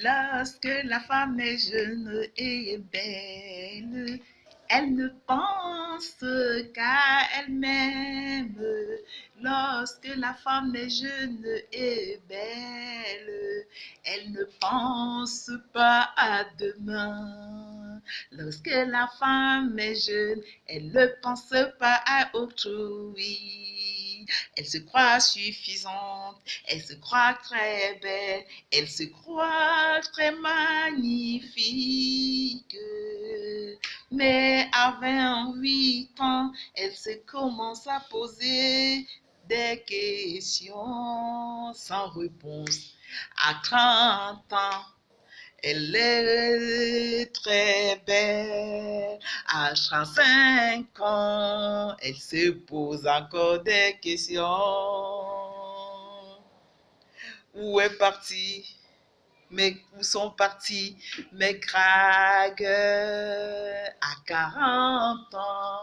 Lorsque la femme est jeune et belle, elle ne pense qu'à elle-même. Lorsque la femme est jeune et belle, elle ne pense pas à demain. Lorsque la femme est jeune, elle ne pense pas à autrui. Elle se croit suffisante, elle se croit très belle, elle se croit très magnifique. Mais à 28 ans, elle se commence à poser des questions sans réponse. À 30 ans, elle est très belle. À 35 ans, elle se pose encore des questions. Où est partie? Mais où sont partis mes craques? À 40 ans,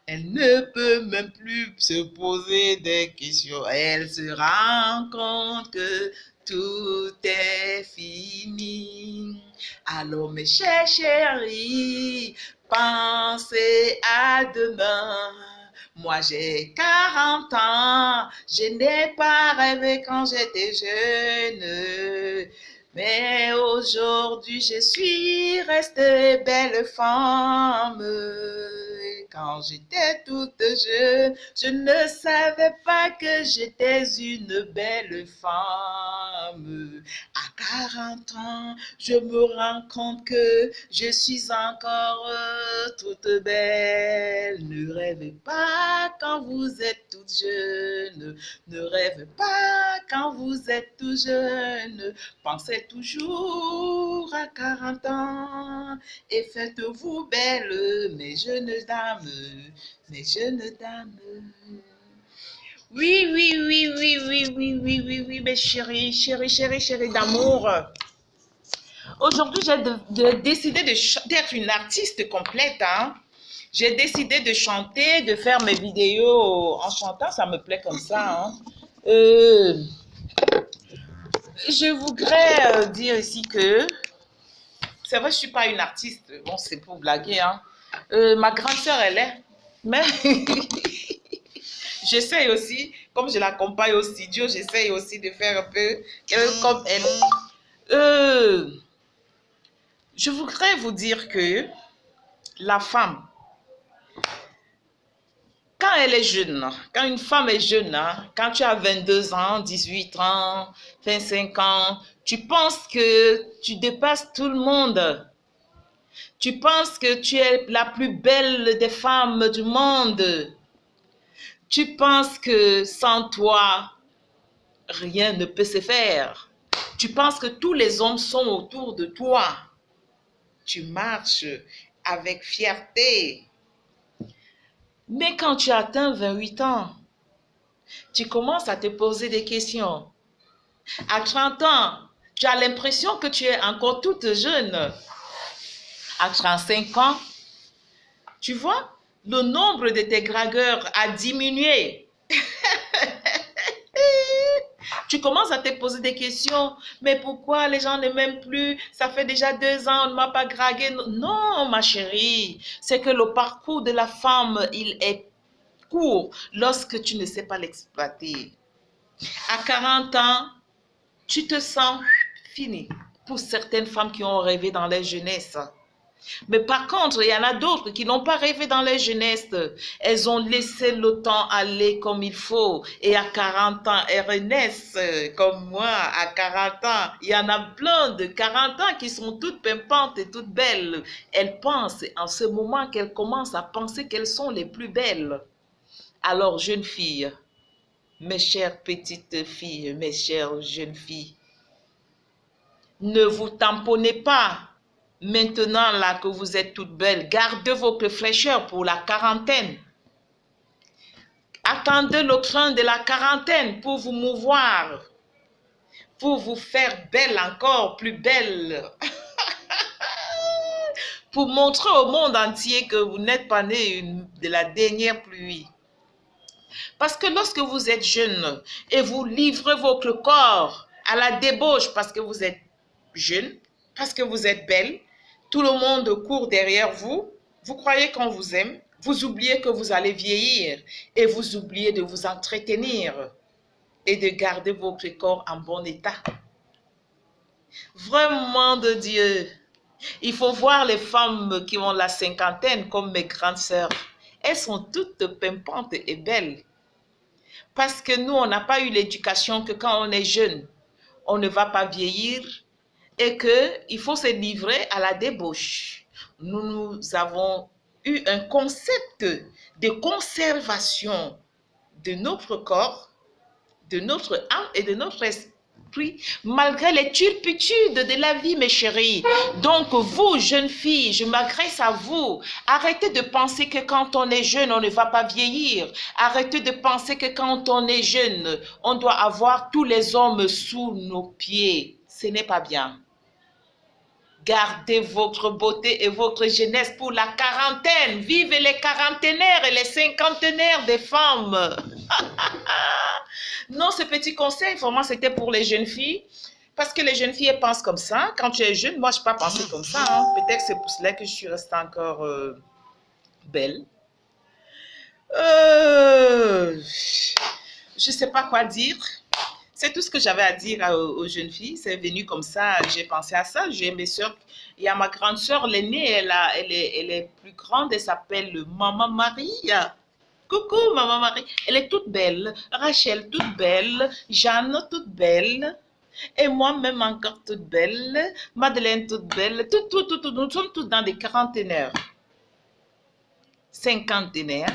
elle ne peut même plus se poser des questions. Elle se rend compte que tout est fini. Alors mes chers chéris, pensez à demain. Moi j'ai 40 ans, je n'ai pas rêvé quand j'étais jeune. Mais aujourd'hui, je suis restée belle femme. Quand j'étais toute jeune, je ne savais pas que j'étais une belle femme. À 40 ans, je me rends compte que je suis encore toute belle. Ne rêvez pas quand vous êtes toute jeune. Ne rêvez pas quand vous êtes tout jeune. Pensez toujours à 40 ans et faites-vous belle, mes jeunes dames, mes jeunes dames. Oui, oui, oui, oui, oui, oui, oui, oui, oui, mes chéris, chéris, chéris, chéris d'amour. Aujourd'hui, j'ai décidé d'être une artiste complète, hein. J'ai décidé de chanter, de faire mes vidéos en chantant, ça me plaît comme ça, hein. Je voudrais dire ici que, c'est vrai, je ne suis pas une artiste, bon, c'est pour blaguer, hein. Ma grande sœur, elle est, mais j'essaye aussi, comme je l'accompagne au studio, j'essaye aussi de faire un peu comme elle. Je voudrais vous dire que la femme, quand elle est jeune, quand une femme est jeune, quand tu as 22 ans, 18 ans, 25 ans, tu penses que tu dépasses tout le monde. Tu penses que tu es la plus belle des femmes du monde. Tu penses que sans toi, rien ne peut se faire. Tu penses que tous les hommes sont autour de toi. Tu marches avec fierté. Mais quand tu atteins 28 ans, tu commences à te poser des questions. À 30 ans, tu as l'impression que tu es encore toute jeune. À 35 ans, tu vois, le nombre de tes dragueurs a diminué. Tu commences à te poser des questions. Mais pourquoi les gens ne m'aiment plus? Ça fait déjà 2 ans, on ne m'a pas dragué. Non, ma chérie, c'est que le parcours de la femme, il est court lorsque tu ne sais pas l'exploiter. À 40 ans, tu te sens fini. Pour certaines femmes qui ont rêvé dans leur jeunesse. Mais par contre, il y en a d'autres qui n'ont pas rêvé dans leur jeunesse. Elles ont laissé le temps aller comme il faut. Et à 40 ans, elles renaissent comme moi. À 40 ans, il y en a plein de 40 ans qui sont toutes pimpantes et toutes belles. Elles pensent en ce moment qu'elles commencent à penser qu'elles sont les plus belles. Alors, jeunes filles, mes chères petites filles, mes chères jeunes filles, ne vous tamponnez pas. Maintenant là que vous êtes toutes belles, gardez votre fraîcheur pour la quarantaine. Attendez le train de la quarantaine pour vous mouvoir, pour vous faire belle, encore plus belle. Pour montrer au monde entier que vous n'êtes pas né de la dernière pluie. Parce que lorsque vous êtes jeune et vous livrez votre corps à la débauche parce que vous êtes jeune, parce que vous êtes belle, tout le monde court derrière vous, vous croyez qu'on vous aime, vous oubliez que vous allez vieillir et vous oubliez de vous entretenir et de garder votre corps en bon état. Vraiment de Dieu, il faut voir les femmes qui ont la cinquantaine comme mes grandes sœurs. Elles sont toutes pimpantes et belles. Parce que nous, on n'a pas eu l'éducation que quand on est jeune, on ne va pas vieillir et qu'il faut se livrer à la débauche. Nous avons eu un concept de conservation de notre corps, de notre âme et de notre esprit, malgré les turpitudes de la vie, mes chéris. Donc, vous, jeunes filles, je m'adresse à vous. Arrêtez de penser que quand on est jeune, on ne va pas vieillir. Arrêtez de penser que quand on est jeune, on doit avoir tous les hommes sous nos pieds. Ce n'est pas bien. Gardez votre beauté et votre jeunesse pour la quarantaine. Vive les quarantenaires et les cinquantenaires des femmes. Non, ce petit conseil, vraiment, c'était pour les jeunes filles. Parce que les jeunes filles, elles pensent comme ça. Quand tu es jeune, moi, je n'ai pas pensé comme ça. Hein. Peut-être que c'est pour cela que je suis restée encore belle. Je ne sais pas quoi dire. C'est tout ce que j'avais à dire aux jeunes filles. C'est venu comme ça. J'ai pensé à ça. J'ai mes soeurs. Il y a ma grande soeur, l'aînée. Elle est plus grande. Elle s'appelle Maman Marie. Coucou, Maman Marie. Elle est toute belle. Rachel, toute belle. Jeanne, toute belle. Et moi-même encore toute belle. Madeleine, toute belle. Tout. Nous sommes tous dans des quarantenaires. Cinquantenaires.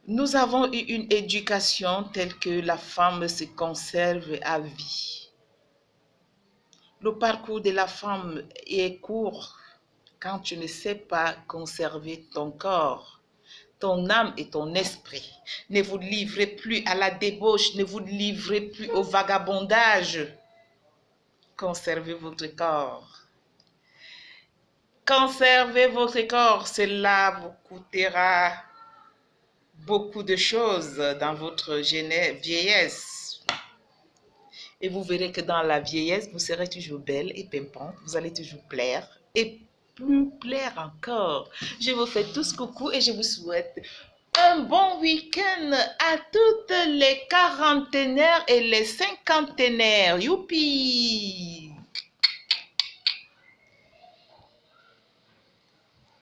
Nous avons eu une éducation telle que la femme se conserve à vie. Le parcours de la femme est court quand tu ne sais pas conserver ton corps, ton âme et ton esprit. Ne vous livrez plus à la débauche, ne vous livrez plus au vagabondage. Conservez votre corps. Conservez votre corps, cela vous coûtera beaucoup de choses dans votre vieillesse. Et vous verrez que dans la vieillesse, vous serez toujours belle et pimpante. Vous allez toujours plaire et plus plaire encore. Je vous fais tous coucou et je vous souhaite un bon week-end à toutes les quarantenaires et les cinquantenaires. Youpi!